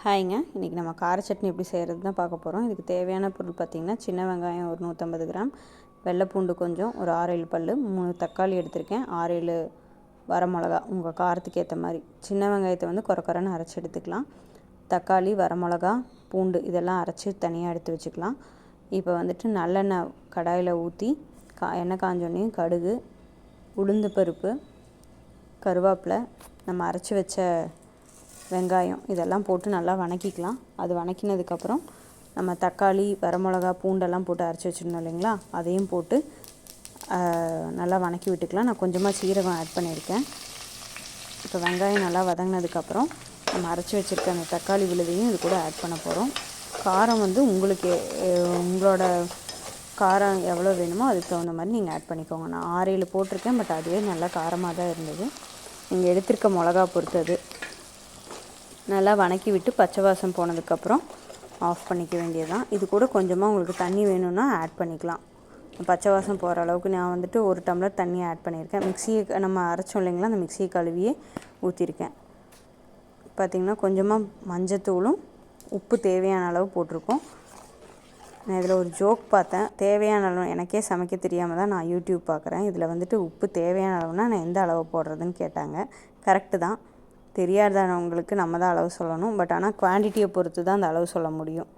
ஹாய்ங்க, இன்றைக்கி நம்ம கார சட்னி எப்படி செய்கிறது தான் பார்க்க போகிறோம். இதுக்கு தேவையான பொருள் பார்த்திங்கன்னா, சின்ன வெங்காயம் ஒரு 150 கிராம், வெள்ளைப்பூண்டு கொஞ்சம் ஒரு 6-7 பல், 3 தக்காளி எடுத்திருக்கேன், 6-7 வரமிளகா உங்கள் காரத்துக்கு ஏற்ற மாதிரி. சின்ன வெங்காயத்தை வந்து கொரன்னு அரைச்சி எடுத்துக்கலாம். தக்காளி, வரமிளகா, பூண்டு இதெல்லாம் அரைச்சி தனியாக எடுத்து வச்சுக்கலாம். இப்போ வந்துட்டு நல்லெண்ணெய் கடாயில் ஊற்றி எண்ணெய் காஞ்சோன்னையும் கடுகு, உளுந்து பருப்பு, கருவேப்பிலை, நம்ம அரைச்சி வச்ச வெங்காயம் இதெல்லாம் போட்டு நல்லா வதக்கிக்கலாம். அது வதக்கினதுக்கப்புறம் நம்ம தக்காளி, வரமிளகா, பூண்டெல்லாம் போட்டு அரைச்சி வச்சுருந்தோம் இல்லைங்களா, அதையும் போட்டு நல்லா வதக்கி விட்டுக்கலாம். நான் கொஞ்சமாக சீரகம் ஆட் பண்ணியிருக்கேன். இப்போ வெங்காயம் நல்லா வதங்கினதுக்கப்புறம் நம்ம அரைச்சி வச்சுருக்க அந்த தக்காளி விழுதையும் இது கூட ஆட் பண்ண போகிறோம். காரம் வந்து உங்களோட காரம் எவ்வளோ வேணுமோ அதுக்கு தகுந்த மாதிரி நீங்கள் ஆட் பண்ணிக்கோங்க. நான் 6-7 போட்டிருக்கேன், பட் அதுவே நல்லா காரமாக தான் இருந்தது. நீங்கள் எடுத்திருக்க மிளகா பொறுத்தது. நல்லா வதக்கி விட்டு பச்சை வாசம் போனதுக்கப்புறம் ஆஃப் பண்ணிக்க வேண்டியதுதான். இது கூட கொஞ்சமாக உங்களுக்கு தண்ணி வேணும்னா ஆட் பண்ணிக்கலாம். பச்சை வாசம் போகிற அளவுக்கு நான் வந்துட்டு 1 டம்ளர் தண்ணி ஆட் பண்ணியிருக்கேன். மிக்சியை நம்ம அரைச்சோம் இல்லைங்களா, அந்த மிக்சியை கழுவியே ஊற்றிருக்கேன். பார்த்திங்கன்னா கொஞ்சமாக மஞ்சத்தூளும் உப்பு தேவையான அளவு போட்டிருக்கோம். நான் இதில் ஒரு ஜோக் பார்த்தேன். தேவையான அளவு, எனக்கே சமைக்க தெரியாமல் தான் நான் யூடியூப் பார்க்குறேன். இதில் வந்துட்டு உப்பு தேவையான அளவுனா நான் எந்த அளவு போடுறதுன்னு கேட்டாங்க. கரெக்டு தான். தெரியாதவங்களுக்கு நம்ம தான் அளவு சொல்லணும். பட் ஆனால் குவான்டிட்டியை பொறுத்து தான் அந்த அளவு சொல்ல முடியும்.